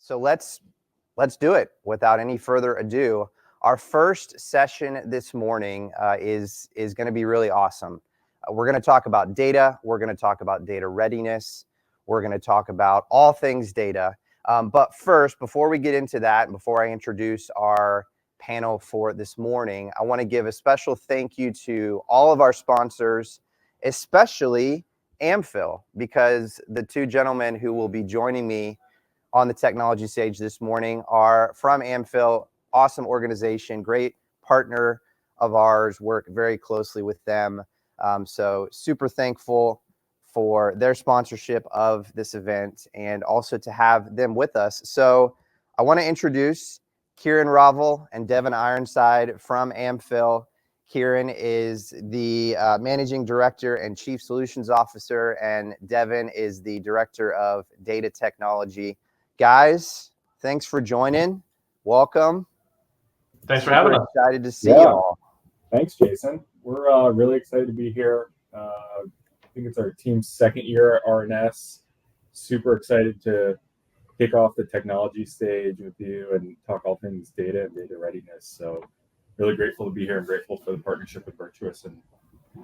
So let's do it without any further ado. Our first session this morning is going to be really awesome. We're going to talk about data. We're going to talk about data readiness. We're going to talk about all things data. But first, before we get into that, and before I introduce our panel for this morning, I want to give a special thank you to all of our sponsors, especially AmPhil, because the two gentlemen who will be joining me on the technology stage this morning are from AmPhil. Awesome organization, great partner of ours, work very closely with them. So super thankful for their sponsorship of this event and also to have them with us. So I want to introduce Kieran, Raval, and Devon Ironside from AmPhil. Kieran is the Managing Director and Chief Solutions Officer, and Devon is the Director of Data Technology. Guys, thanks for joining. Welcome. Thanks for having us. Excited to see you all. Thanks, Jason. We're really excited to be here. I think it's our team's second year at RNS. Super excited to kick off the technology stage with you and talk all things data and data readiness. So really grateful to be here and grateful for the partnership with Virtuous, and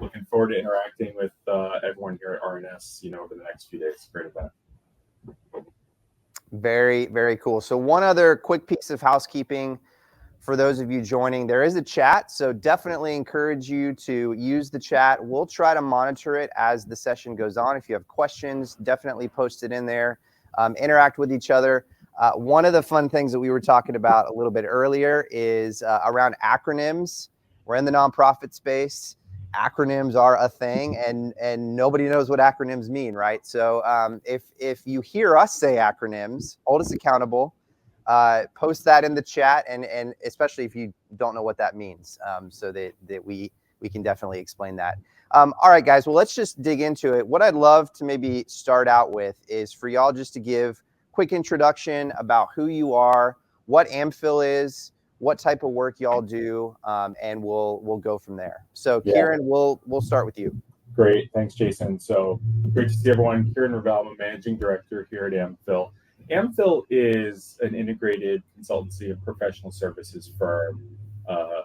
looking forward to interacting with everyone here at RNS, over the next few days. Great event. Very, very cool. So one other quick piece of housekeeping for those of you joining. There is a chat, so definitely encourage you to use the chat. We'll try to monitor it as the session goes on. If you have questions, definitely post it in there. Interact with each other. One of the fun things that we were talking about a little bit earlier is around acronyms. We're in the nonprofit space. Acronyms are a thing, and nobody knows what acronyms mean, right? So if you hear us say acronyms, hold us accountable. Post that in the chat, and especially if you don't know what that means, so that we can definitely explain that. All right, guys, well, let's just dig into it. What I'd love to maybe start out with is for y'all just to give quick introduction about who you are, what AmPhil is, what type of work y'all do, and we'll go from there. So Kieran, we'll start with you. Great, thanks, Jason. So great to see everyone. Kieran Raval, I'm Managing Director here at AmPhil. AmPhil is an integrated consultancy and professional services firm,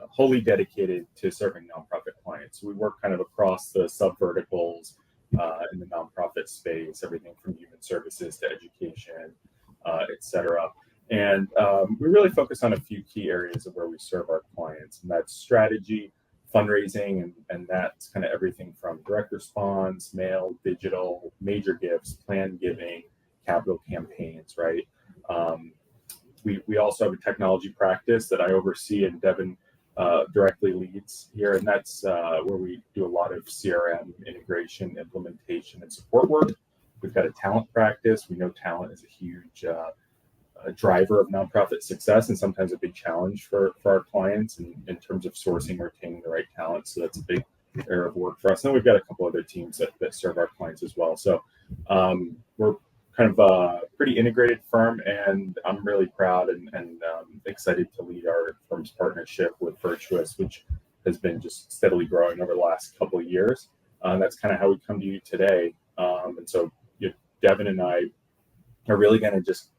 wholly dedicated to serving nonprofit clients. We work kind of across the sub-verticals in the nonprofit space, everything from human services to education, et cetera. And we really focus on a few key areas of where we serve our clients, and that's strategy, fundraising, and that's kind of everything from direct response, mail, digital, major gifts, planned giving, capital campaigns, right? We also have a technology practice that I oversee, and Devon directly leads here, and that's where we do a lot of CRM integration, implementation, and support work. We've got a talent practice. We know talent is a huge driver of nonprofit success, and sometimes a big challenge for our clients in terms of sourcing and retaining the right talent. So that's a big area of work for us. And then we've got a couple other teams that serve our clients as well. So we're kind of a pretty integrated firm, and I'm really proud and excited to lead our firm's partnership with Virtuous, which has been just steadily growing over the last couple of years. That's kind of how we come to you today. And so Devon and I are really going to just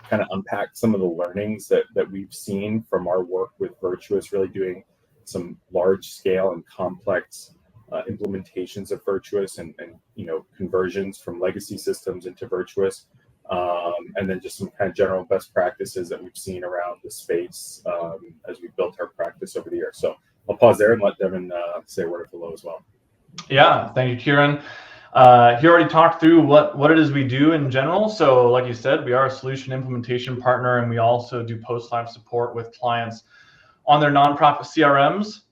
kind of unpack some of the learnings that we've seen from our work with Virtuous, really doing some large scale and complex implementations of Virtuous and conversions from legacy systems into Virtuous, and then just some kind of general best practices that we've seen around the space as we built our practice over the years. So I'll pause there and let Devon say a word of hello as well. Yeah, thank you, Kieran. He already talked through what it is we do in general. So like you said, we are a solution implementation partner, and we also do post-live support with clients on their nonprofit CRMs.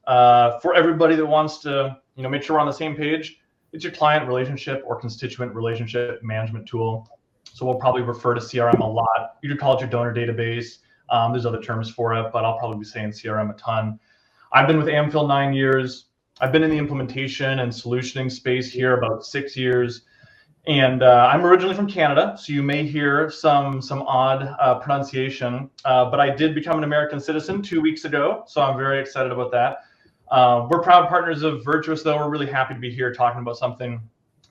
For everybody that wants to make sure we're on the same page, it's your client relationship or constituent relationship management tool. So we'll probably refer to CRM a lot. You could call it your donor database. There's other terms for it, but I'll probably be saying CRM a ton. I've been with AmPhil 9 years. I've been in the implementation and solutioning space here about 6 years. And I'm originally from Canada, so you may hear some odd pronunciation, but I did become an American citizen 2 weeks ago, so I'm very excited about that. We're proud partners of Virtuous, though. We're really happy to be here talking about something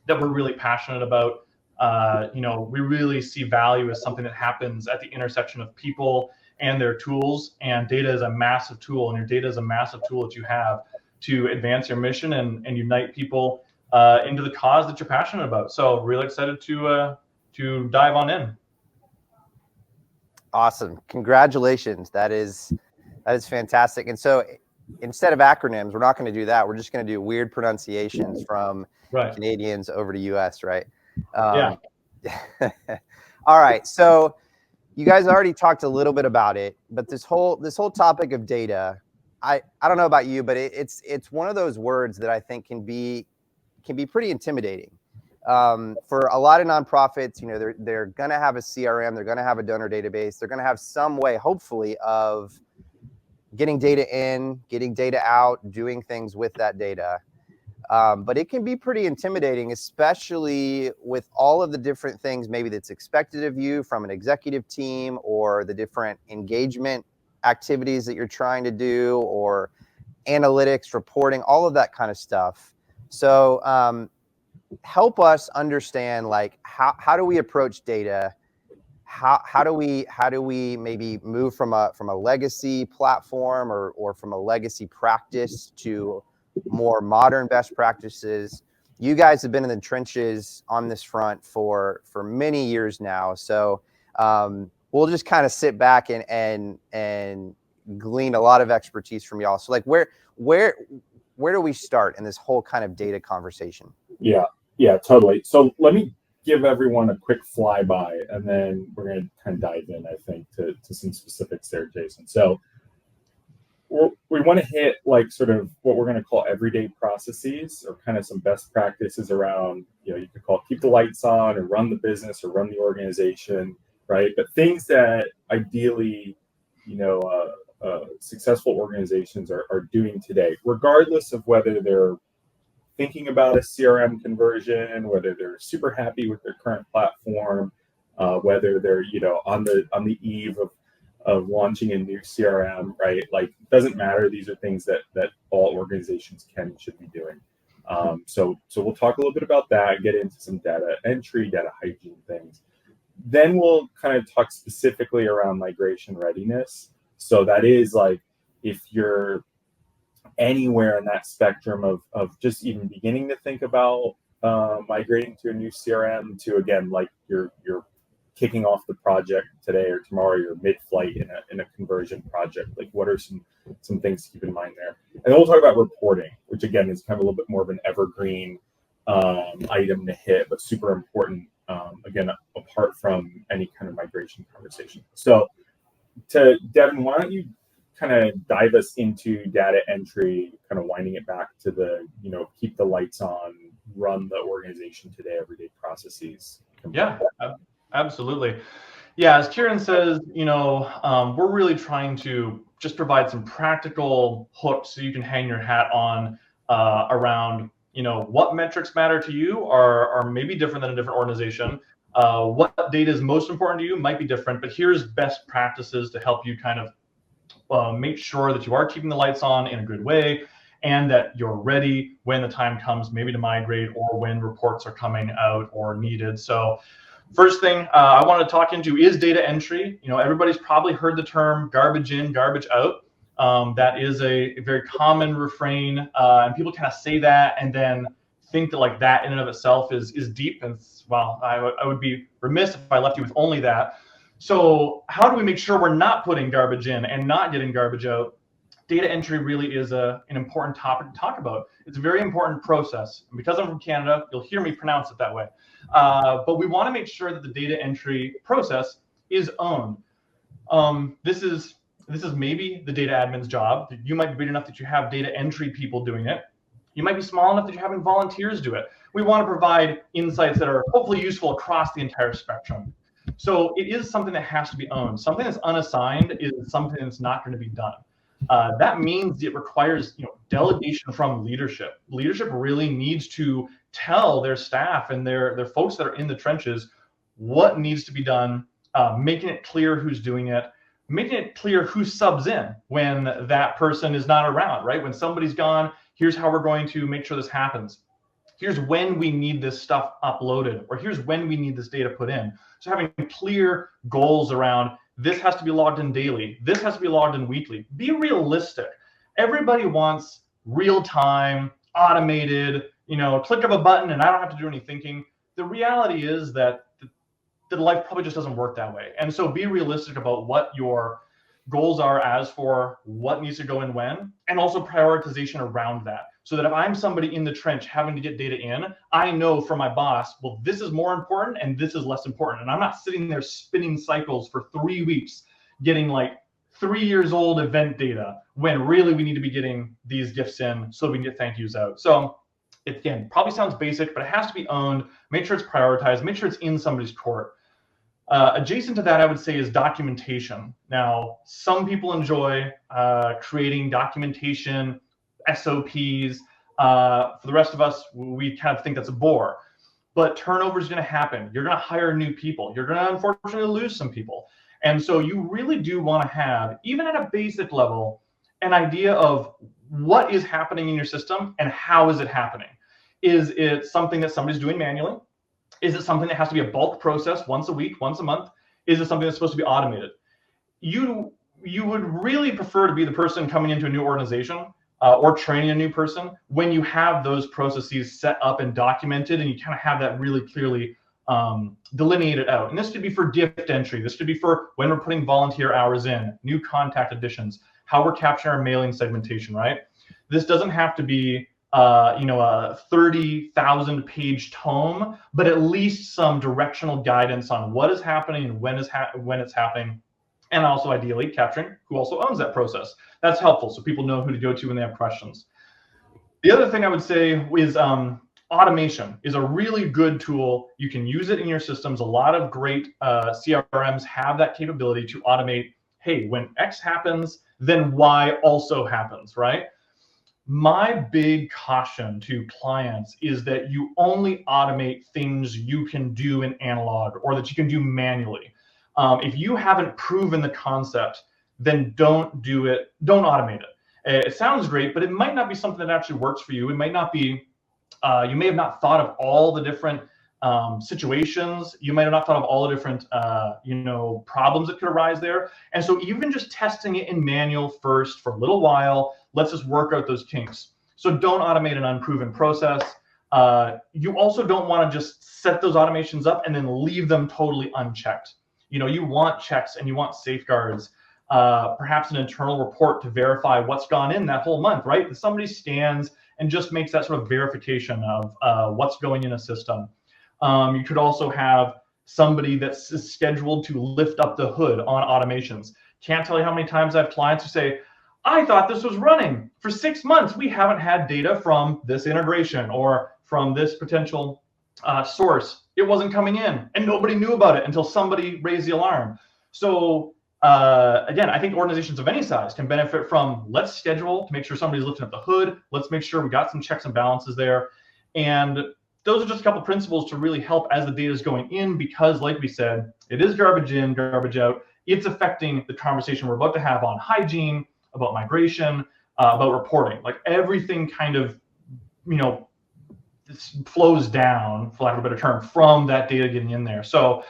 that we're really passionate about, we really see value as something that happens at the intersection of people and their tools, and data is a massive tool, and your data is a massive tool that you have to advance your mission and unite people into the cause that you're passionate about. So really excited to dive on in. Awesome. Congratulations. That is fantastic. And so instead of acronyms, we're not going to do that. We're just going to do weird pronunciations from Canadians over to US, right? Yeah. All right. So you guys already talked a little bit about it, but this whole topic of data, I don't know about you, but it's one of those words that I think can be pretty intimidating. For a lot of nonprofits, they're going to have a CRM, they're going to have a donor database, they're going to have some way, hopefully, of getting data in, getting data out, doing things with that data. But it can be pretty intimidating, especially with all of the different things maybe that's expected of you from an executive team, or the different engagement activities that you're trying to do, or analytics, reporting, all of that kind of stuff. So help us understand, like, how do we approach data? How do we maybe move from a legacy platform or from a legacy practice to more modern best practices? You guys have been in the trenches on this front for many years now, so we'll just kind of sit back and glean a lot of expertise from y'all. So, like, where do we start in this whole kind of data conversation? Yeah, totally. So let me give everyone a quick flyby, and then we're going to kind of dive in, I think, to some specifics there, Jason. So we want to hit, like, sort of what we're going to call everyday processes, or kind of some best practices around, you could call it keep the lights on, or run the business, or run the organization, right? But things that ideally, successful organizations are doing today, regardless of whether they're thinking about a CRM conversion, whether they're super happy with their current platform, whether they're on the eve of launching a new CRM, right? Like, it doesn't matter. These are things that all organizations can and should be doing. So we'll talk a little bit about that, get into some data entry, data hygiene things. Then we'll kind of talk specifically around migration readiness. So that is, like, if you're anywhere in that spectrum of just even beginning to think about migrating to a new CRM, to, again, like, you're kicking off the project today or tomorrow, you're mid-flight in a conversion project. Like, what are some things to keep in mind there? And then we'll talk about reporting, which, again, is kind of a little bit more of an evergreen item to hit, but super important, again, apart from any kind of migration conversation. So Devon, why don't you kind of dive us into data entry, kind of winding it back to the, keep the lights on, run the organization today, everyday processes. Yeah, absolutely. Yeah, as Kieran says, we're really trying to just provide some practical hooks so you can hang your hat on around, what metrics matter to you are maybe different than a different organization. What data is most important to you might be different, but here's best practices to help you kind of make sure that you are keeping the lights on in a good way, and that you're ready when the time comes, maybe to migrate, or when reports are coming out or needed. So first thing I want to talk into is data entry. Everybody's probably heard the term garbage in, garbage out. That is a very common refrain, and people kind of say that and then think that, like, that in and of itself is deep. And, well, I would be remiss if I left you with only that. So how do we make sure we're not putting garbage in and not getting garbage out? Data entry really is an important topic to talk about. It's a very important process. And because I'm from Canada, you'll hear me pronounce it that way. But we want to make sure that the data entry process is owned. This is maybe the data admin's job. You might be big enough that you have data entry people doing it. You might be small enough that you're having volunteers do it. We want to provide insights that are hopefully useful across the entire spectrum. So it is something that has to be owned. Something that's unassigned is something that's not going to be done. That means it requires, delegation from leadership. Leadership really needs to tell their staff and their folks that are in the trenches what needs to be done, making it clear who's doing it, making it clear who subs in when that person is not around, right? When somebody's gone, here's how we're going to make sure this happens. here's when we need this stuff uploaded, or here's when we need this data put in. So having clear goals around this has to be logged in daily, this has to be logged in weekly. Be realistic. Everybody wants real time, automated, click of a button and I don't have to do any thinking. The reality is that the life probably just doesn't work that way. And so be realistic about what your goals are as for what needs to go in when, and also prioritization around that. So that if I'm somebody in the trench having to get data in, I know from my boss, well, this is more important and this is less important. And I'm not sitting there spinning cycles for 3 weeks, getting like 3 years old event data when really we need to be getting these gifts in so we can get thank yous out. So it, again, probably sounds basic, but it has to be owned. Make sure it's prioritized, make sure it's in somebody's court. Adjacent to that, I would say, is documentation. Now, some people enjoy creating documentation, SOPs. For the rest of us, we kind of think that's a bore. But turnover is going to happen. You're going to hire new people. You're going to unfortunately lose some people. And so you really do want to have, even at a basic level, an idea of what is happening in your system and how is it happening. Is it something that somebody's doing manually? Is it something that has to be a bulk process once a week, once a month? Is it something that's supposed to be automated? You would really prefer to be the person coming into a new organization or training a new person when you have those processes set up and documented, and you kind of have that really clearly delineated out. And this could be for gift entry. This could be for when we're putting volunteer hours in, new contact additions, how we're capturing our mailing segmentation, right? This doesn't have to be a 30,000 page tome, but at least some directional guidance on what is happening and when it's happening, and also ideally capturing who also owns that process. That's helpful, so people know who to go to when they have questions. The other thing I would say is automation is a really good tool. You can use it in your systems. A lot of great CRMs have that capability to automate, hey, when X happens, then Y also happens, right? My big caution to clients is that you only automate things you can do in analog or that you can do manually. If you haven't proven the concept, then don't do it, don't automate it. It sounds great, but it might not be something that actually works for you. It might not be, you may have not thought of all the different situations. You might have not thought of all the different problems that could arise there. And so even just testing it in manual first for a little while, let's just work out those kinks. So don't automate an unproven process. You also don't want to just set those automations up and then leave them totally unchecked. You want checks and you want safeguards, perhaps an internal report to verify what's gone in that whole month, right? That somebody scans and just makes that sort of verification of what's going in a system. You could also have somebody that's scheduled to lift up the hood on automations. Can't tell you how many times I have clients who say, I thought this was running for 6 months. We haven't had data from this integration or from this potential source. It wasn't coming in and nobody knew about it until somebody raised the alarm. So again, I think organizations of any size can benefit from, let's schedule to make sure somebody's lifting up the hood. Let's make sure we got some checks and balances there. And those are just a couple principles to really help as the data is going in, because like we said, it is garbage in, garbage out. It's affecting the conversation we're about to have on hygiene, about migration, about reporting. Like everything kind of, flows down, for lack of a better term, from that data getting in there. So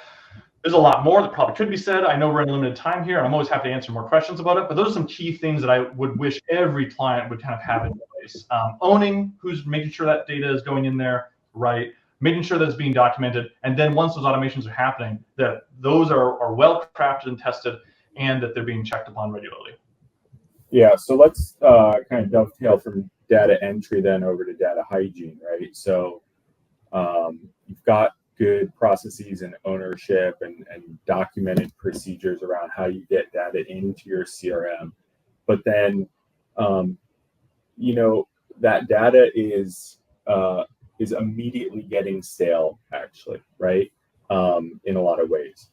there's a lot more that probably could be said. I know we're in limited time here, and I'm always happy to answer more questions about it, but those are some key things that I would wish every client would kind of have in place. Owning who's making sure that data is going in there, right? Making sure that it's being documented, and then once those automations are happening, that those are well crafted and tested, and that they're being checked upon regularly. Yeah, so let's kind of dovetail from data entry then over to data hygiene, right? So you've got good processes and ownership and documented procedures around how you get data into your CRM. But then, that data is immediately getting stale, actually, right? In a lot of ways.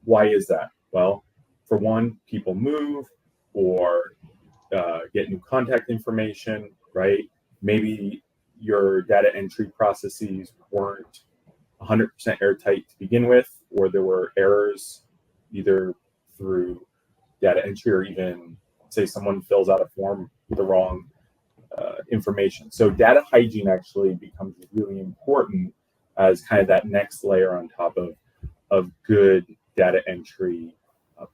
Why is that? Well, for one, people move or get new contact information, right? Maybe your data entry processes weren't 100% airtight to begin with, or there were errors either through data entry or even say someone fills out a form with the wrong information. So data hygiene actually becomes really important as kind of that next layer on top of good data entry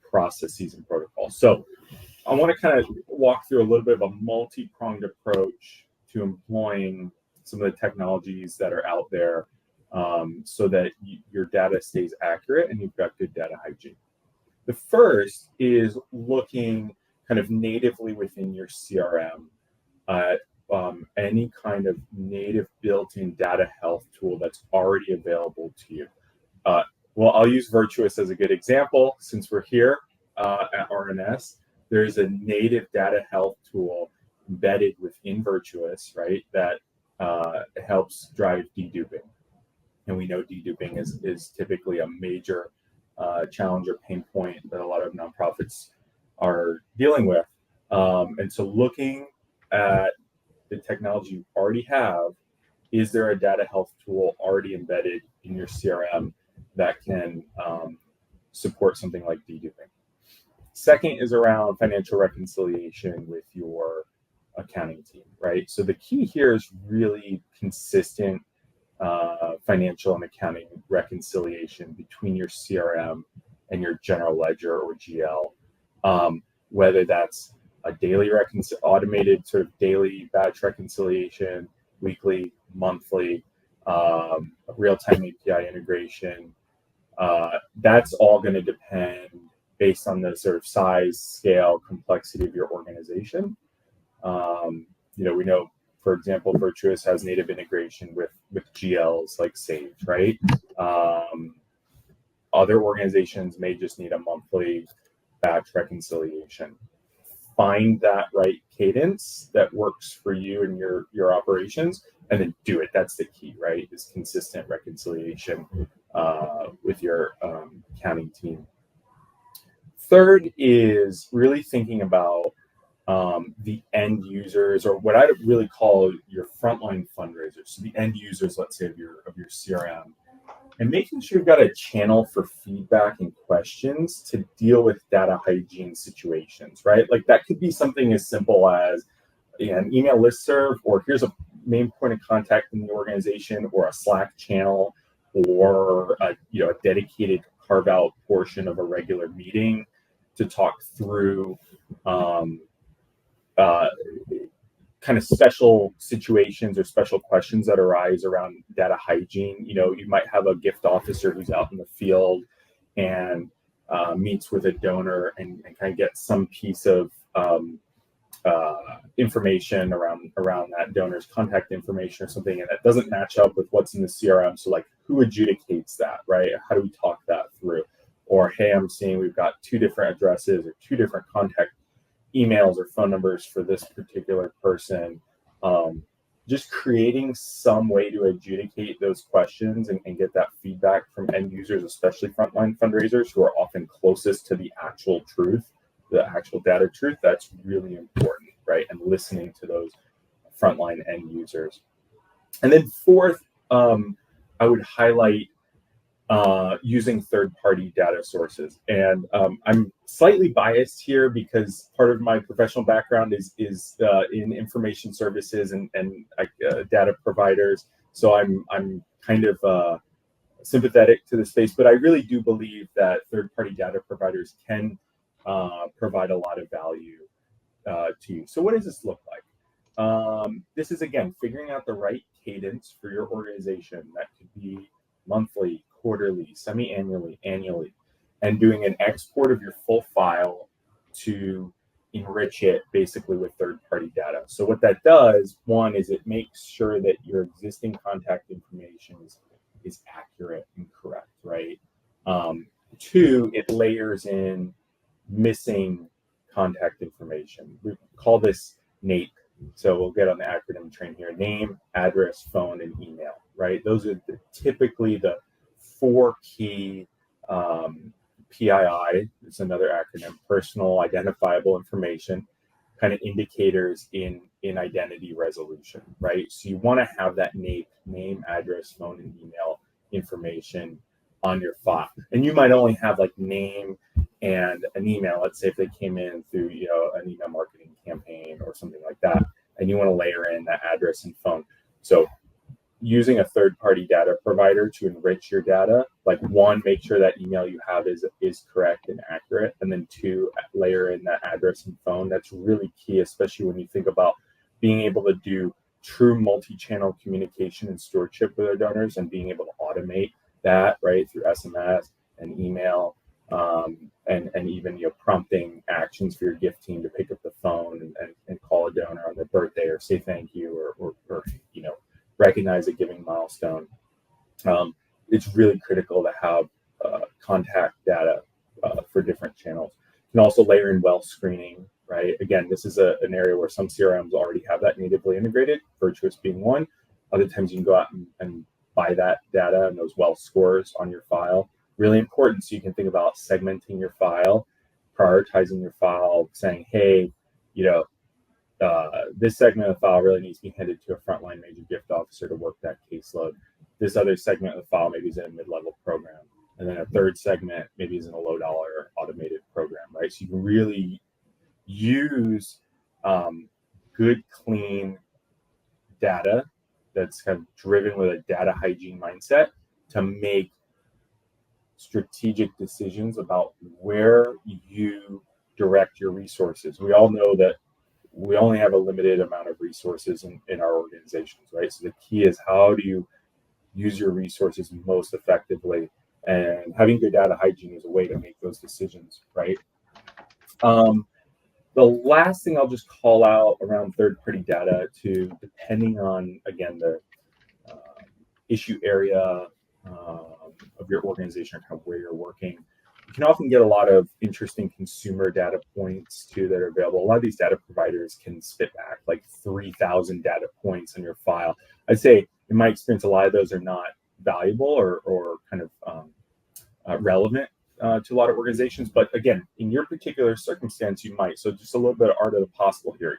processes and protocols. So I want to kind of walk through a little bit of a multi-pronged approach to employing some of the technologies that are out there so that your data stays accurate and you've got good data hygiene. The first is looking kind of natively within your CRM at any kind of native built-in data health tool that's already available to you. Well, I'll use Virtuous as a good example since we're here at RNS. There's a native data health tool embedded within Virtuous, right, that helps drive deduping. And we know deduping is typically a major challenge or pain point that a lot of nonprofits are dealing with. And so looking at the technology you already have, is there a data health tool already embedded in your CRM that can support something like deduping? Second is around financial reconciliation with your accounting team, right? So the key here is really consistent financial and accounting reconciliation between your CRM and your general ledger or GL, whether that's a daily automated sort of daily batch reconciliation, weekly, monthly, real-time API integration. That's all going to depend based on the sort of size, scale, complexity of your organization. We know, for example, Virtuous has native integration with GLs like Sage, right? Other organizations may just need a monthly batch reconciliation. Find that right cadence that works for you and your operations, and then do it. That's the key, right? Is consistent reconciliation with your accounting team. Third is really thinking about the end users, or what I really call your frontline fundraisers. So the end users, let's say, of your CRM, and making sure you've got a channel for feedback and questions to deal with data hygiene situations, right? Like that could be something as simple as an email listserv, or here's a main point of contact in the organization, or a Slack channel, or a dedicated carve-out portion of a regular meeting to talk through kind of special situations or special questions that arise around data hygiene. You might have a gift officer who's out in the field and meets with a donor and kind of gets some piece of information around that donor's contact information or something, and that doesn't match up with what's in the CRM. So like, who adjudicates that, right? How do we talk that through? Or, hey, I'm seeing we've got 2 different addresses or 2 different contact emails or phone numbers for this particular person. Just creating some way to adjudicate those questions and get that feedback from end users, especially frontline fundraisers who are often closest to the actual truth, the actual data truth. That's really important, right? And listening to those frontline end users. And then fourth, I would highlight using third-party data sources. And I'm slightly biased here because part of my professional background is in information services and data providers. So I'm kind of sympathetic to the space, but I really do believe that third-party data providers can provide a lot of value to you. So what does this look like? This is, again, figuring out the right cadence for your organization. That could be monthly, quarterly, semi-annually, annually, and doing an export of your full file to enrich it basically with third-party data. So what that does, one, is it makes sure that your existing contact information is accurate and correct, right? 2, it layers in missing contact information. We call this NAPE. So we'll get on the acronym train here: name, address, phone, and email, right? Those are typically the 4 key PII, it's another acronym, personal identifiable information, kind of indicators in identity resolution, right? So you want to have that name, address, phone, and email information on your file. And you might only have like name and an email. Let's say if they came in through an email marketing campaign or something like that. and you want to layer in that address and phone. So using a third-party data provider to enrich your data, like one, make sure that email you have is correct and accurate, and then two, layer in that address and phone. That's really key, especially when you think about being able to do true multi-channel communication and stewardship with our donors, and being able to automate that, right, through SMS and email, and even prompting actions for your gift team to pick up the phone and call a donor on their birthday, or say thank you, or recognize a giving milestone. It's really critical to have contact data for different channels. You can also layer in well screening, right? Again, this is an area where some CRMs already have that natively integrated, Virtuous being one. Other times you can go out and buy that data and those well scores on your file. Really important, so you can think about segmenting your file, prioritizing your file, saying, hey, this segment of the file really needs to be handed to a frontline major gift officer to work that caseload. This other segment of the file maybe is in a mid-level program. And then a third segment maybe is in a low-dollar automated program, right? So you can really use good, clean data that's kind of driven with a data hygiene mindset to make strategic decisions about where you direct your resources. We all know that we only have a limited amount of resources in our organizations, right? So the key is, how do you use your resources most effectively? And having good data hygiene is a way to make those decisions, right? The last thing I'll just call out around third-party data, depending on, again, the issue area of your organization, or kind of where you're working, you can often get a lot of interesting consumer data points too that are available. A lot of these data providers can spit back like 3,000 data points on your file. I'd say, in my experience, a lot of those are not valuable or kind of relevant to a lot of organizations. But again, in your particular circumstance, you might. So just a little bit of art of the possible here.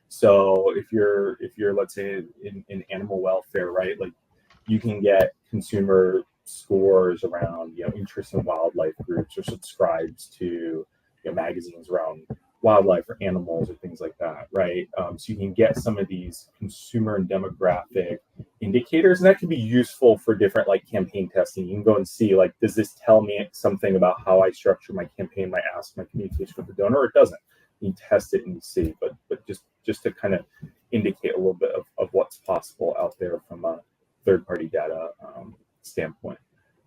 So if you're let's say in animal welfare, right? Like, you can get consumer scores around interest in wildlife groups, or subscribes to magazines around wildlife or animals or things like that, right? So you can get some of these consumer and demographic indicators, and that can be useful for different campaign testing. You can go and see, does this tell me something about how I structure my campaign, my ask, my communication with the donor, or it doesn't. You test it and you see, but just to kind of indicate a little bit of what's possible out there from a third-party data standpoint.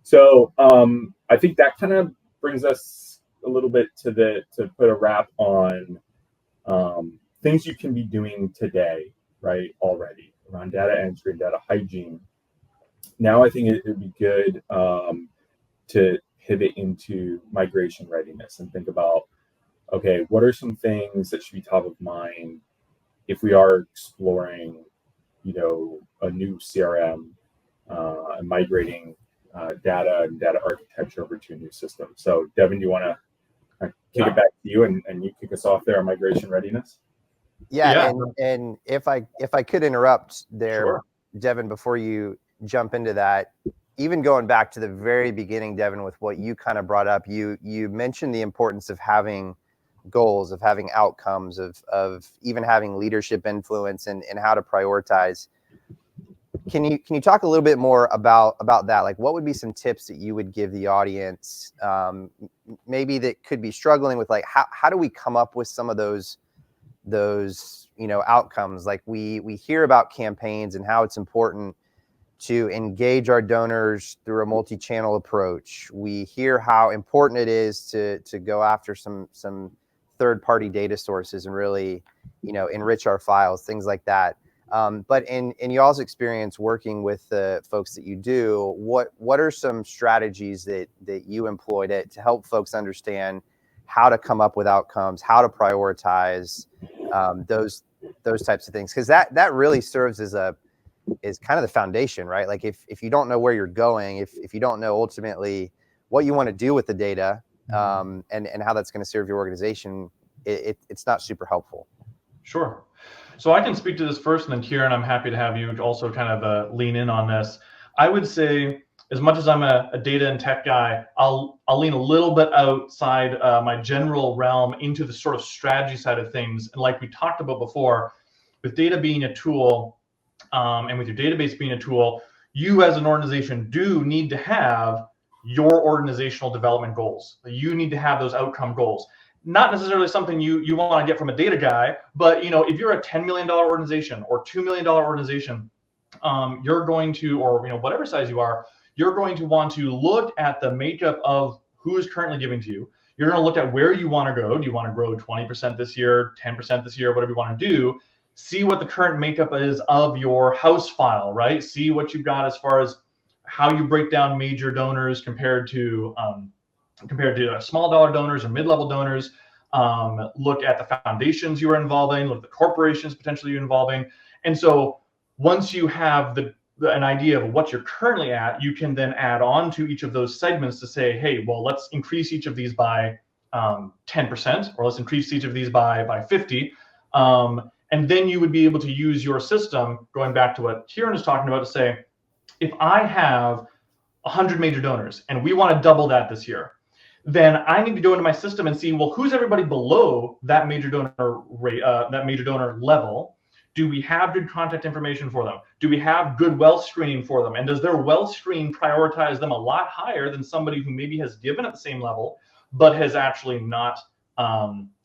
So I think that kind of brings us a little bit to put a wrap on things you can be doing today, right, already around data entry and data hygiene. Now I think it would be good to pivot into migration readiness and think about, okay, what are some things that should be top of mind if we are exploring, a new CRM and migrating data and data architecture over to a new system. So Devon, do you want to kick it back to you and you kick us off there on migration readiness? Yeah. And if I could interrupt there, Sure. Devon, before you jump into that, even going back to the very beginning, Devon, with what you kind of brought up, you mentioned the importance of having goals, of having outcomes, of even having leadership influence and how to prioritize. Can you talk a little bit more about that? Like, what would be some tips that you would give the audience, maybe that could be struggling with, how do we come up with some of those outcomes? Like, we hear about campaigns and how it's important to engage our donors through a multi-channel approach. We hear how important it is to go after some third-party data sources and really, enrich our files, things like that. But in y'all's experience working with the folks that you do, what are some strategies that you employ to help folks understand how to come up with outcomes, how to prioritize those types of things? Because that really serves as kind of the foundation, right? Like, if you don't know where you're going, if you don't know ultimately what you want to do with the data, and how that's going to serve your organization, it's not super helpful. Sure. So I can speak to this first, and then Kieran, I'm happy to have you also kind of lean in on this. I would say, as much as I'm a data and tech guy, I'll lean a little bit outside my general realm into the sort of strategy side of things. And like we talked about before, with data being a tool, and with your database being a tool, you as an organization do need to have your organizational development goals. You need to have those outcome goals. Not necessarily something you want to get from a data guy, but if you're a $10 million organization or $2 million organization, you're going to, or whatever size you are, you're going to want to look at the makeup of who is currently giving to you. You're going to look at where you want to go. Do you want to grow 20% this year, 10% this year, whatever you want to do? See what the current makeup is of your house file, right? See what you've got as far as how you break down major donors compared to small dollar donors or mid-level donors. Look at the foundations you are involving, look at the corporations potentially you're involving. And so once you have an idea of what you're currently at, you can then add on to each of those segments to say, hey, well, let's increase each of these by 10%, or let's increase each of these by 50. And then you would be able to use your system, going back to what Kieran is talking about, to say, if I have 100 major donors and we want to double that this year, then I need to go into my system and see, well, who's everybody below that major donor rate, that major donor level? Do we have good contact information for them? Do we have good wealth screening for them? And does their wealth screen prioritize them a lot higher than somebody who maybe has given at the same level, but has actually not,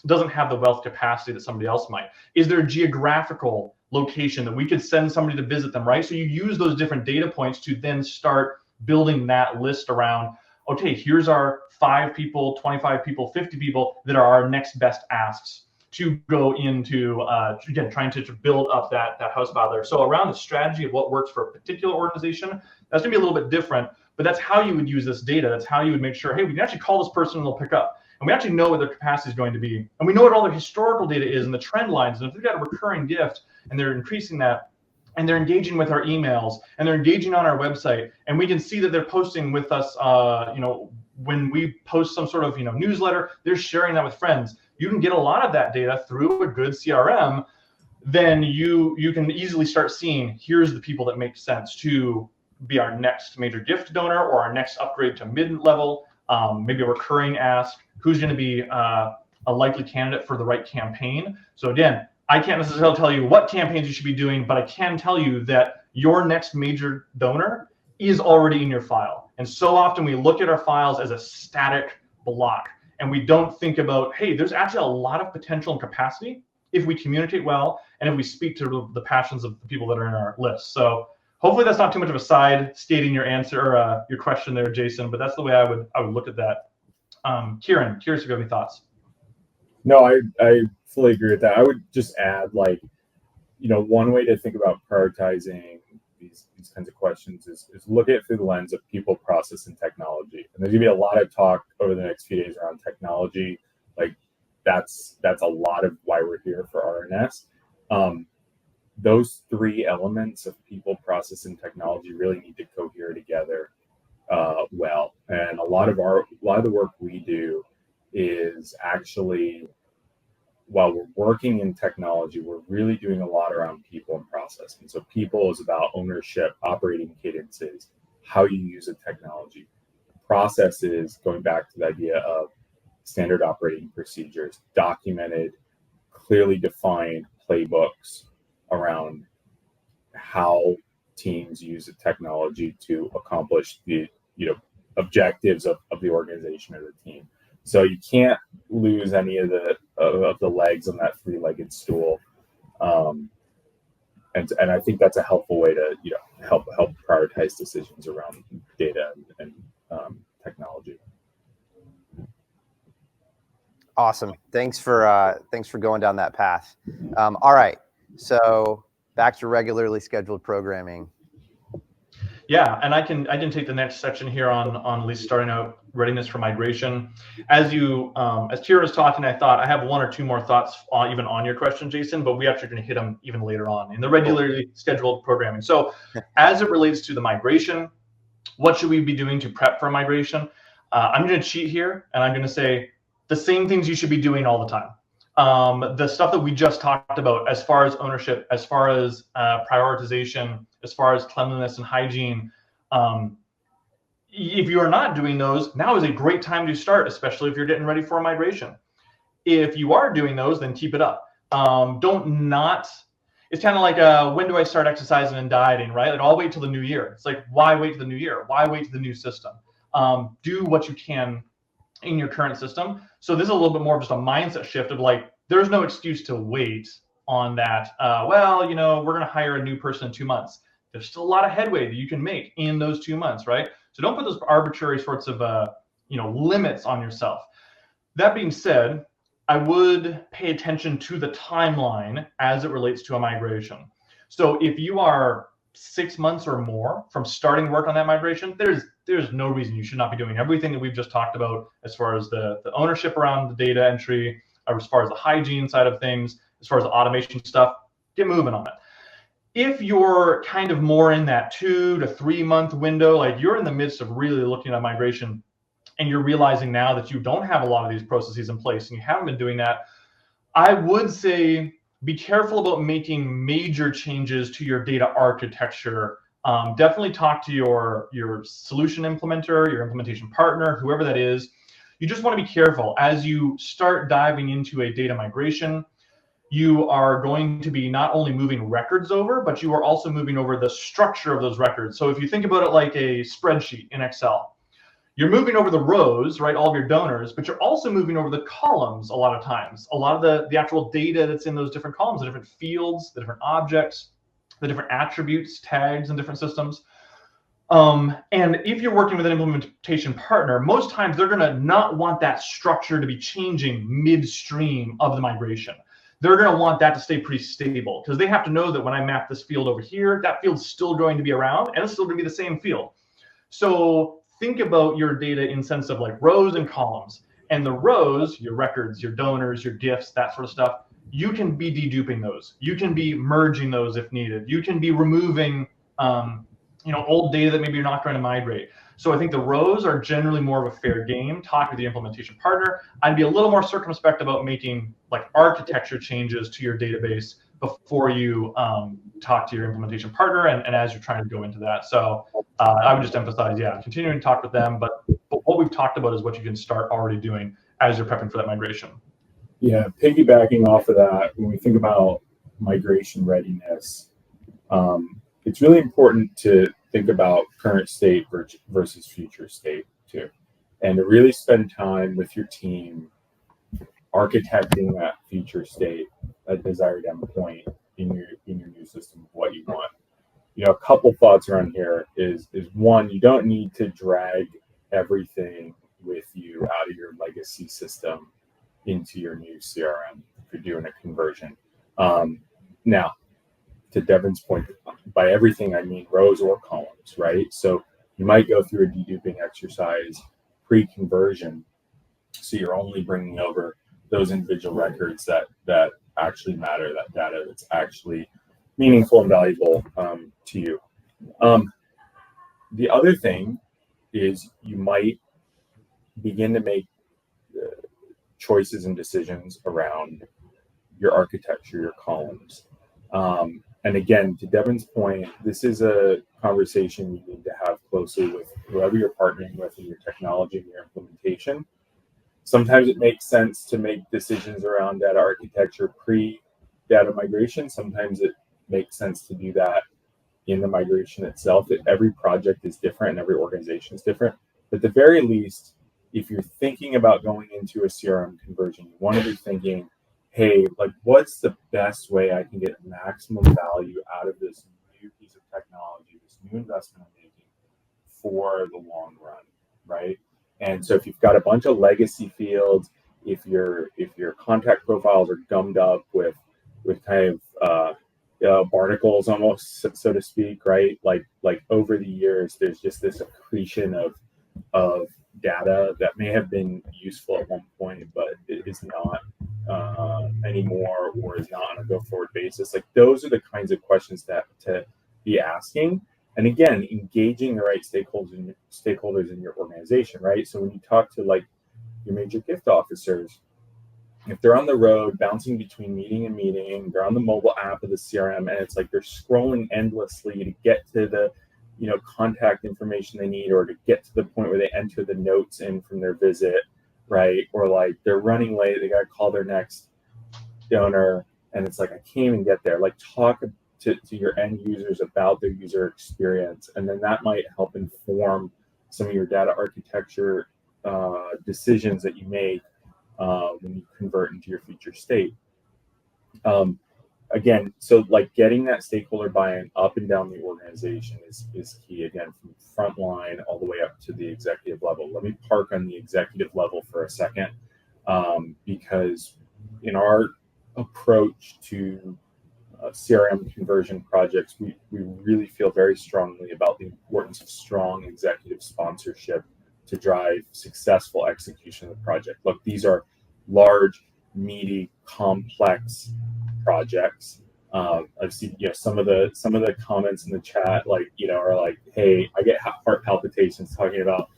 doesn't have the wealth capacity that somebody else might? Is there a geographical location that we could send somebody to visit them, right? So you use those different data points to then start building that list around, okay, here's our 5 people, 25 people, 50 people that are our next best asks to go into, again, trying to build up that house file there. So around the strategy of what works for a particular organization, that's gonna be a little bit different, but that's how you would use this data. That's how you would make sure, hey, we can actually call this person and they'll pick up. And we actually know what their capacity is going to be. And we know what all their historical data is and the trend lines. And if they've got a recurring gift and they're increasing that, and they're engaging with our emails, and they're engaging on our website, and we can see that they're posting with us, when we post some sort of newsletter, they're sharing that with friends. You can get a lot of that data through a good CRM. Then you can easily start seeing, here's the people that make sense to be our next major gift donor or our next upgrade to mid-level, maybe a recurring ask, who's going to be a likely candidate for the right campaign. So again, I can't necessarily tell you what campaigns you should be doing, but I can tell you that your next major donor is already in your file. And so often we look at our files as a static block, and we don't think about, hey, there's actually a lot of potential and capacity if we communicate well and if we speak to the passions of the people that are in our list. So hopefully that's not too much of a side stating your answer or your question there, Jason, but that's the way I would look at that. Kieran, curious if you have any thoughts. No, I fully agree with that. I would just add, one way to think about prioritizing these kinds of questions is look at it through the lens of people, process, and technology. And there's gonna be a lot of talk over the next few days around technology. That's a lot of why we're here for RNS. Those 3 elements of people, process, and technology really need to cohere together well. And a lot of the work we do is actually, while we're working in technology, we're really doing a lot around people and process. And so people is about ownership, operating cadences, how you use the technology. Process is going back to the idea of standard operating procedures, documented, clearly defined playbooks around how teams use the technology to accomplish the objectives of the organization or the team. So you can't lose any of the legs on that 3-legged stool, and I think that's a helpful way to help prioritize decisions around data and technology. Awesome. Thanks for going down that path. All right, so back to regularly scheduled programming. Yeah, and I can take the next section here on at least starting out readiness for migration. As Kieran was talking, I thought I have 1 or 2 more thoughts even on your question, Jason, but we actually going to hit them even later on in the regularly scheduled programming. So as it relates to the migration, what should we be doing to prep for migration? I'm going to cheat here, and I'm going to say the same things you should be doing all the time. The stuff that we just talked about as far as ownership, as far as prioritization, as far as cleanliness and hygiene. If you are not doing those, now is a great time to start, especially if you're getting ready for a migration. If you are doing those, then keep it up. it's kind of like when do I start exercising and dieting, right? Like I'll wait till the new year. It's like, why wait to the new year? Why wait to the new system? Do what you can in your current system. So this is a little bit more of just a mindset shift of like, there's no excuse to wait on that. Well, you know, we're going to hire a new person in 2 months. There's still a lot of headway that you can make in those 2 months, right? So don't put those arbitrary sorts of, limits on yourself. That being said, I would pay attention to the timeline as it relates to a migration. So if you are 6 months or more from starting work on that migration, there's no reason you should not be doing everything that we've just talked about as far as the ownership around the data entry, as far as the hygiene side of things, as far as the automation stuff. Get moving on it. If you're kind of more in that 2 to 3 month window, like you're in the midst of really looking at migration and you're realizing now that you don't have a lot of these processes in place and you haven't been doing that, I would say be careful about making major changes to your data architecture. Definitely talk to your solution implementer, your implementation partner, whoever that is. You just want to be careful as you start diving into a data migration. You are going to be not only moving records over, but you are also moving over the structure of those records. So if you think about it like a spreadsheet in Excel, you're moving over the rows, right, all of your donors, but you're also moving over the columns a lot of times. A lot of the actual data that's in those different columns, the different fields, the different objects, the different attributes, tags in different systems. And if you're working with an implementation partner, most times they're gonna not want that structure to be changing midstream of the migration. They're gonna want that to stay pretty stable because they have to know that when I map this field over here, that field's still going to be around and it's still gonna be the same field. So think about your data in sense of like rows and columns, and the rows, your records, your donors, your gifts, that sort of stuff, you can be deduping those. You can be merging those if needed. You can be removing, old data that maybe you're not going to migrate. So I think the rows are generally more of a fair game. Talk with the implementation partner. I'd be a little more circumspect about making like architecture changes to your database before you talk to your implementation partner and as you're trying to go into that. So I would just emphasize, continuing to talk with them, but what we've talked about is what you can start already doing as you're prepping for that migration. Yeah, piggybacking off of that, when we think about migration readiness, it's really important to think about current state versus future state too, and to really spend time with your team architecting that future state, a desired endpoint in your new system, what you want. A couple thoughts around here is one, you don't need to drag everything with you out of your legacy system into your new CRM if you're doing a conversion. Now, to Devon's point, by everything I mean rows or columns, right? So you might go through a deduping exercise pre-conversion, so you're only bringing over those individual records that actually matter, that data that's actually meaningful and valuable to you. The other thing is you might begin to make choices and decisions around your architecture, your columns. And again, to Devon's point, this is a conversation you need to have closely with whoever you're partnering with in your technology and your implementation. Sometimes it makes sense to make decisions around data architecture pre-data migration. Sometimes it makes sense to do that in the migration itself. Every project is different and every organization is different. But at the very least, if you're thinking about going into a CRM conversion, you want to be thinking, hey, like, what's the best way I can get maximum value out of this new piece of technology, this new investment I'm making for the long run, right? And so if you've got a bunch of legacy fields, if your contact profiles are gummed up with kind of barnacles almost, so to speak, right? Like over the years, there's just this accretion of data that may have been useful at one point, but it is not anymore, or is not on a go-forward basis. Like, those are the kinds of questions that to be asking. And again, engaging the right stakeholders in your organization, right? So when you talk to like your major gift officers, if they're on the road bouncing between meeting and meeting, they're on the mobile app of the CRM, and it's like they're scrolling endlessly to get to the contact information they need, or to get to the point where they enter the notes in from their visit, right? Or like they're running late, they got to call their next donor, and it's like, I can't even get there. Like, talk to your end users about their user experience, and then that might help inform some of your data architecture decisions that you make when you convert into your future state. Again, so like getting that stakeholder buy-in up and down the organization is key, again, from frontline all the way up to the executive level. Let me park on the executive level for a second, because in our approach to CRM conversion projects, we really feel very strongly about the importance of strong executive sponsorship to drive successful execution of the project. Look, these are large, meaty, complex projects. I've seen, some of the comments in the chat, like, are like, hey, I get heart palpitations talking about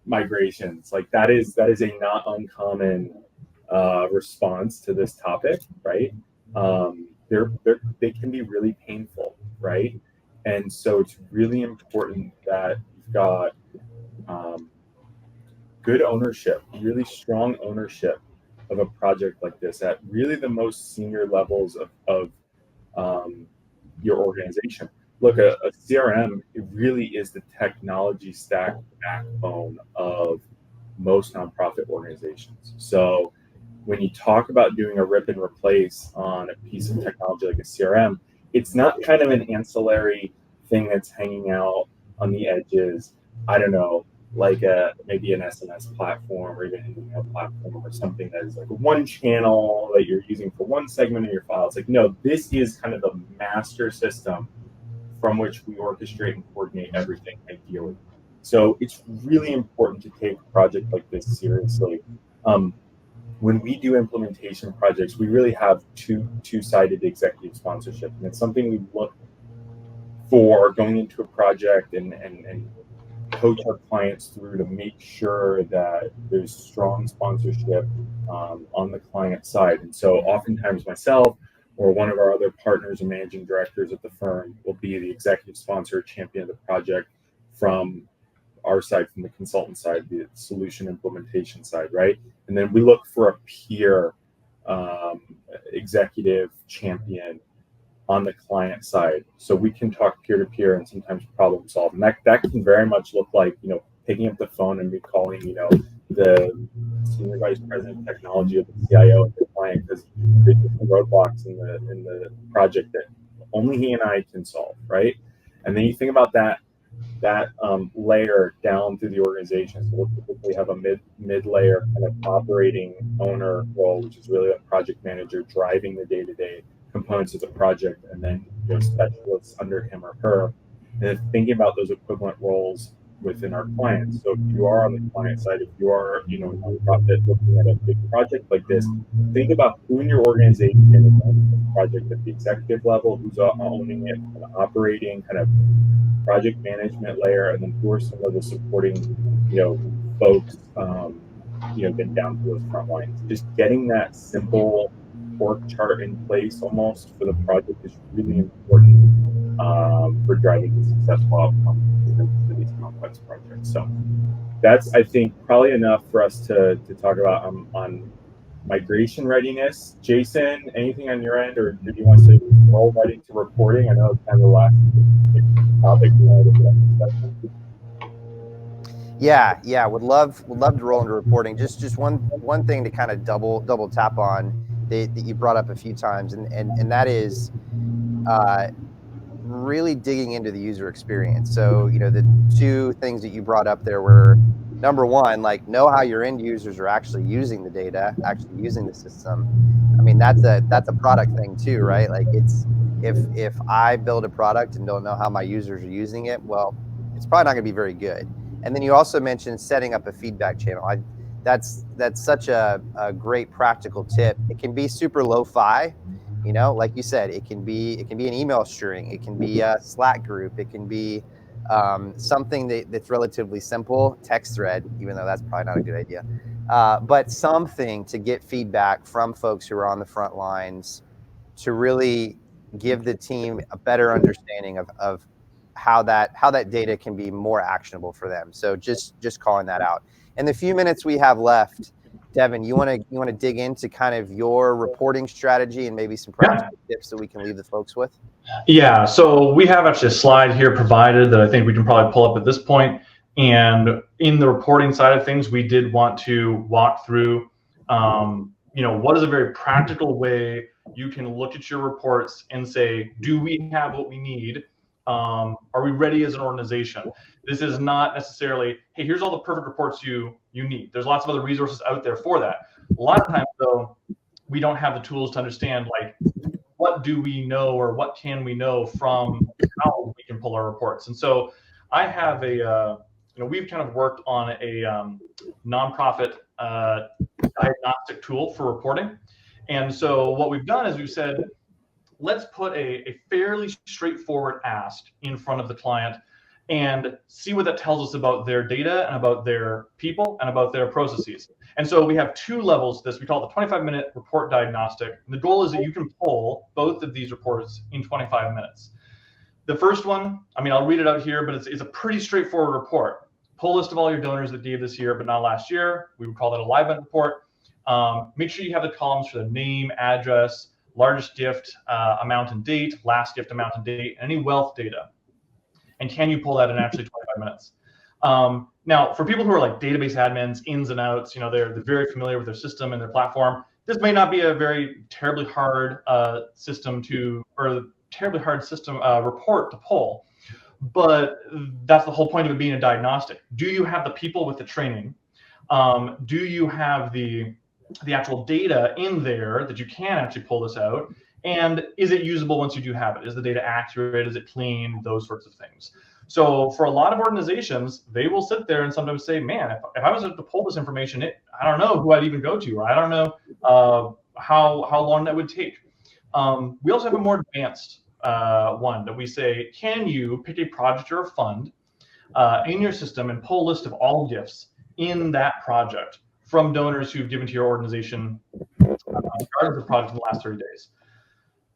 migrations. Like, that is a not uncommon response to this topic, right? They can be really painful, right? And so it's really important that you've got good ownership, really strong ownership of a project like this at really the most senior levels of your organization. Look, a CRM, it really is the technology stack backbone of most nonprofit organizations. So when you talk about doing a rip and replace on a piece of technology like a CRM, it's not kind of an ancillary thing that's hanging out on the edges. I don't know, like maybe an SMS platform or even an email platform or something that is like one channel that you're using for one segment of your file. It's like, no, this is kind of the master system from which we orchestrate and coordinate everything ideally. So it's really important to take a project like this seriously. When we do implementation projects, we really have two-sided executive sponsorship, and it's something we look for going into a project and coach our clients through to make sure that there's strong sponsorship on the client side. And so oftentimes myself or one of our other partners and managing directors at the firm will be the executive sponsor, champion of the project from our side, from the consultant side, the solution implementation side, right? And then we look for a peer executive champion on the client side, so we can talk peer to peer and sometimes problem solve. And that can very much look like, picking up the phone and be calling, the senior vice president of technology of the CIO of the client, because there's some roadblocks in the project that only he and I can solve, right? And then you think about that layer down through the organization. So we'll typically have a mid-layer kind of operating owner role, which is really a project manager driving the day-to-day components of the project, and then specialists under him or her. And then thinking about those equivalent roles within our clients. So if you are on the client side, if you are, a nonprofit looking at a big project like this, think about who in your organization is on this project at the executive level, who's owning it, kind of operating, kind of project management layer, and then who are some of the supporting, folks, then down to those front lines. Just getting that simple org chart in place almost for the project is really important for driving the successful outcome for these complex projects. So that's, I think, probably enough for us to talk about on migration readiness. Jason, anything on your end, or did you want to roll right into reporting? I know it's kind of the last topic we wanted to get on this session. Yeah, would love to roll into reporting. Just one thing to kind of double tap on that you brought up a few times, and that is really digging into the user experience. So the two things that you brought up there were, number one, like, know how your end users are actually using the data, actually using the system. I mean, that's a product thing too, right? Like, it's if I build a product and don't know how my users are using it, well, it's probably not going to be very good. And then you also mentioned setting up a feedback channel. That's such a great practical tip. It can be super lo-fi, like you said. It can be an email string. It can be a Slack group. It can be something that's relatively simple, text thread, even though that's probably not a good idea. But something to get feedback from folks who are on the front lines to really give the team a better understanding of how that data can be more actionable for them. So just calling that out. In the few minutes we have left, Devon, you want to dig into kind of your reporting strategy and maybe some practical tips that we can leave the folks with? Yeah, so we have actually a slide here provided that I think we can probably pull up at this point. And in the reporting side of things, we did want to walk through, what is a very practical way you can look at your reports and say, do we have what we need? Are we ready as an organization? This is not necessarily, hey, here's all the perfect reports you need. There's lots of other resources out there for that. A lot of times, though, we don't have the tools to understand, like, what do we know or what can we know from how we can pull our reports. And so I have we've kind of worked on a nonprofit diagnostic tool for reporting. And so what we've done is we've said, let's put a fairly straightforward ask in front of the client and see what that tells us about their data and about their people and about their processes. And so we have two levels to this. We call it the 25-minute report diagnostic. And the goal is that you can pull both of these reports in 25 minutes. The first one, I'll read it out here, but it's a pretty straightforward report. Pull list of all your donors that gave this year but not last year. We would call that a live event report. Make sure you have the columns for the name, address, largest gift amount and date, last gift amount and date, and any wealth data. And can you pull that in actually 25 minutes? Now, for people who are like database admins, ins and outs, they're very familiar with their system and their platform. This may not be a very terribly hard report to pull, but that's the whole point of it being a diagnostic. Do you have the people with the training? Do you have the actual data in there that you can actually pull this out? And is it usable once you do have it? Is the data accurate? Is it clean? Those sorts of things. So for a lot of organizations, they will sit there and sometimes say, man, if I was to pull this information, I don't know who I'd even go to, or I don't know how long that would take. We also have a more advanced one that we say, can you pick a project or a fund in your system and pull a list of all gifts in that project from donors who've given to your organization regardless of the project in the last 30 days.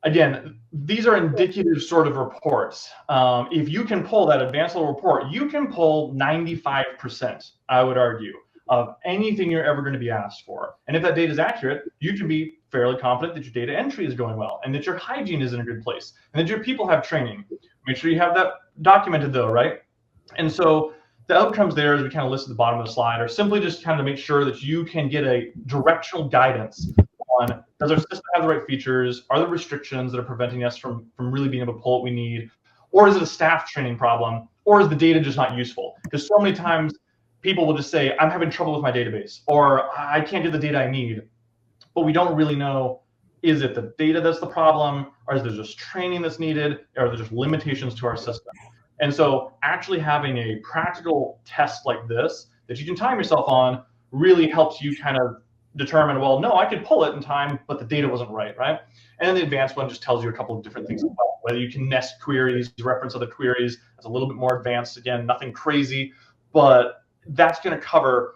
Again, these are indicative sort of reports. If you can pull that advanced level report, you can pull 95%, I would argue, of anything you're ever going to be asked for. And if that data is accurate, you can be fairly confident that your data entry is going well and that your hygiene is in a good place and that your people have training. Make sure you have that documented though, right? And so the outcomes there, as we kind of list at the bottom of the slide, are simply just kind of to make sure that you can get a directional guidance on, does our system have the right features? Are there restrictions that are preventing us from really being able to pull what we need? Or is it a staff training problem? Or is the data just not useful? Because so many times people will just say, I'm having trouble with my database, or I can't get the data I need. But we don't really know, is it the data that's the problem? Or is there just training that's needed? Or are there just limitations to our system? And so actually having a practical test like this that you can time yourself on really helps you kind of determine, well, no, I could pull it in time, but the data wasn't right? And then the advanced one just tells you a couple of different things as well, whether you can nest queries, reference other queries. It's a little bit more advanced. Again, nothing crazy, but that's going to cover,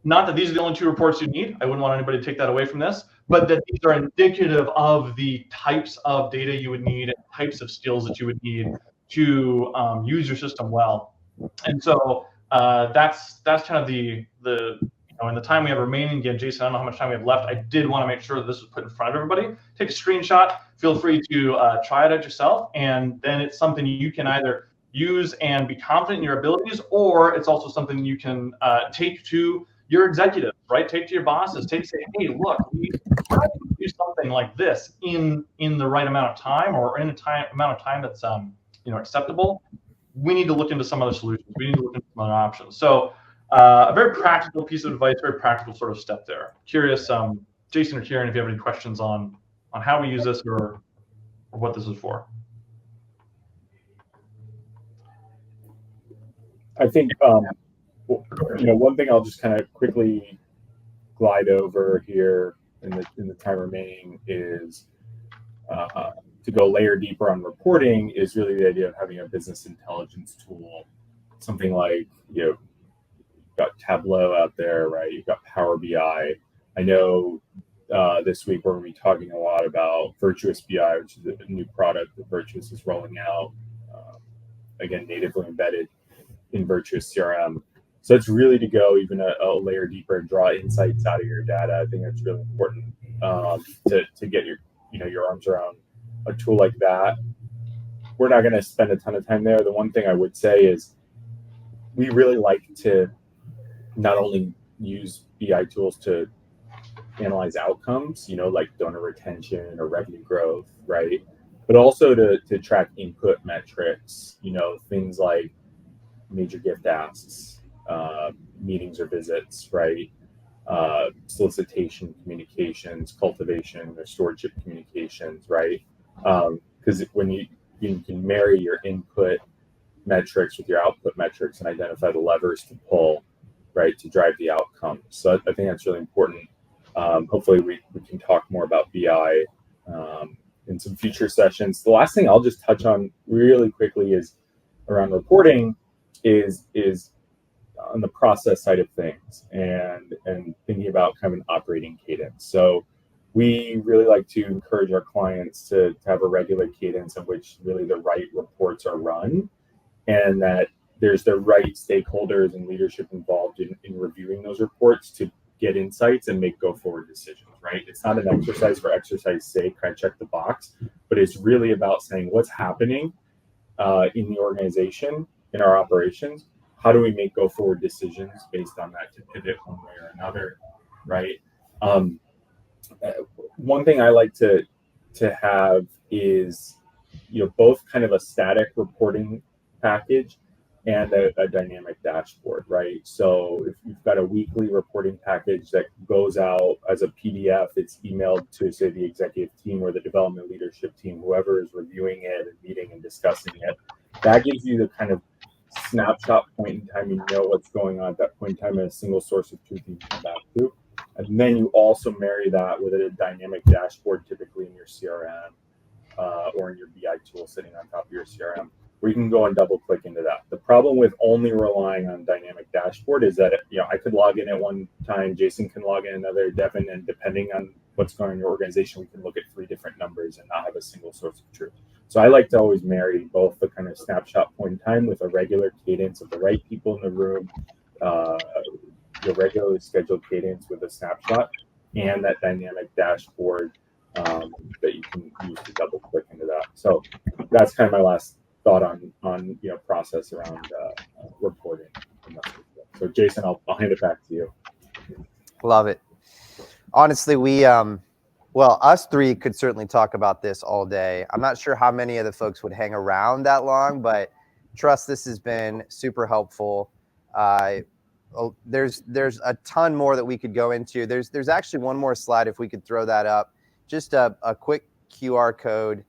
not that these are the only two reports you need. I wouldn't want anybody to take that away from this, but that these are indicative of the types of data you would need and types of skills that you would need to use your system well. And so that's kind of the in the time we have remaining. Again, Jason, I don't know how much time we have left. I did want to make sure that this was put in front of everybody. Take a screenshot. Feel free to try it out yourself, and then it's something you can either use and be confident in your abilities, or it's also something you can take to your executives, right? Take to your bosses. Take to say, hey, look, we do something like this in the right amount of time, or in a amount of time that's acceptable. We need to look into some other solutions. We need to look into some other options. So a very practical piece of advice, very practical sort of step there. Curious, Jason or Kieran, if you have any questions on how we use this or what this is for. I think one thing I'll just kind of quickly glide over here in the time remaining is to go layer deeper on reporting is really the idea of having a business intelligence tool, something like, you've got Tableau out there, right? You've got Power BI. I know this week we're going to be talking a lot about Virtuous BI, which is a new product that Virtuous is rolling out, again, natively embedded in Virtuous CRM. So it's really to go even a layer deeper and draw insights out of your data. I think that's really important to get your arms around a tool like that. We're not going to spend a ton of time there. The one thing I would say is we really like to not only use BI tools to analyze outcomes, like donor retention or revenue growth, right? But also to track input metrics, things like major gift asks, meetings or visits, right? Solicitation communications, cultivation or stewardship communications, right? Because when you can marry your input metrics with your output metrics and identify the levers to pull, right, to drive the outcome. So I think that's really important. Hopefully we can talk more about BI in some future sessions. The last thing I'll just touch on really quickly is around reporting is on the process side of things and thinking about kind of an operating cadence. So we really like to encourage our clients to have a regular cadence in which really the right reports are run, and that there's the right stakeholders and leadership involved in reviewing those reports to get insights and make go-forward decisions, right? It's not an exercise for exercise sake, kind of check the box, but it's really about saying what's happening in the organization, in our operations. How do we make go-forward decisions based on that to pivot one way or another, right? One thing I like to have is, both kind of a static reporting package and a dynamic dashboard, right? So if you've got a weekly reporting package that goes out as a PDF, it's emailed to, say, the executive team or the development leadership team, whoever is reviewing it and meeting and discussing it. That gives you the kind of snapshot point in time. You know what's going on at that point in time, and a single source of truth you can come back to. And then you also marry that with a dynamic dashboard, typically in your CRM or in your BI tool sitting on top of your CRM, where you can go and double click into that. The problem with only relying on dynamic dashboard is that I could log in at one time, Jason can log in another, Devon, and depending on what's going on in your organization, we can look at 3 different numbers and not have a single source of truth. So I like to always marry both the kind of snapshot point in time with a regular cadence of the right people in the room, your regularly scheduled cadence with a snapshot, and that dynamic dashboard that you can use to double click into that. So that's kind of my last thought on process around reporting. So Jason, I'll hand it back to you. Love it. Honestly, we us three could certainly talk about this all day. I'm not sure how many of the folks would hang around that long, but trust this has been super helpful. There's a ton more that we could go into. There's actually one more slide if we could throw that up. Just a quick QR code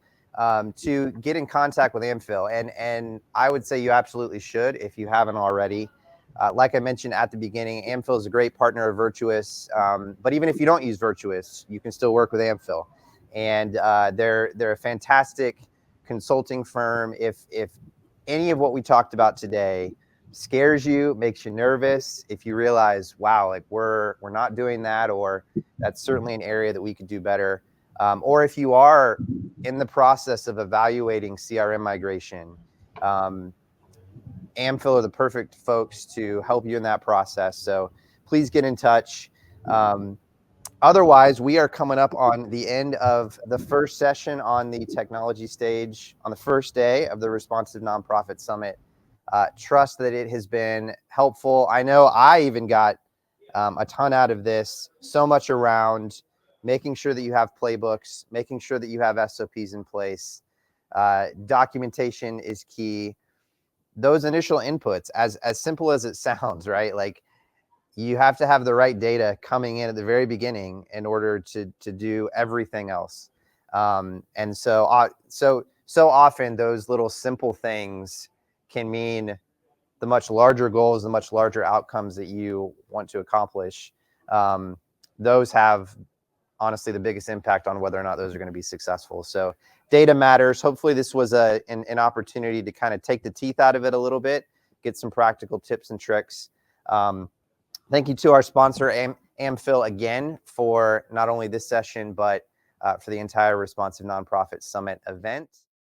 to get in contact with AmPhil. And I would say you absolutely should if you haven't already. Like I mentioned at the beginning, AmPhil is a great partner of Virtuous. But even if you don't use Virtuous, you can still work with AmPhil. And they're a fantastic consulting firm. If any of what we talked about today scares you, makes you nervous, if you realize, wow, like we're not doing that, or that's certainly an area that we could do better, or if you are in the process of evaluating CRM migration, AmPhil are the perfect folks to help you in that process. So please get in touch. Otherwise, we are coming up on the end of the first session on the technology stage on the first day of the Responsive Nonprofit Summit. Trust that it has been helpful. I know I even got a ton out of this, so much around making sure that you have playbooks, making sure that you have SOPs in place. Documentation is key. Those initial inputs, as simple as it sounds, right? Like you have to have the right data coming in at the very beginning in order to do everything else. And so often those little simple things can mean the much larger goals, the much larger outcomes that you want to accomplish. Those have honestly the biggest impact on whether or not those are going to be successful. So data matters. Hopefully this was an opportunity to kind of take the teeth out of it a little bit, get some practical tips and tricks. Thank you to our sponsor, AmPhil, again, for not only this session, but for the entire Responsive Nonprofit Summit event.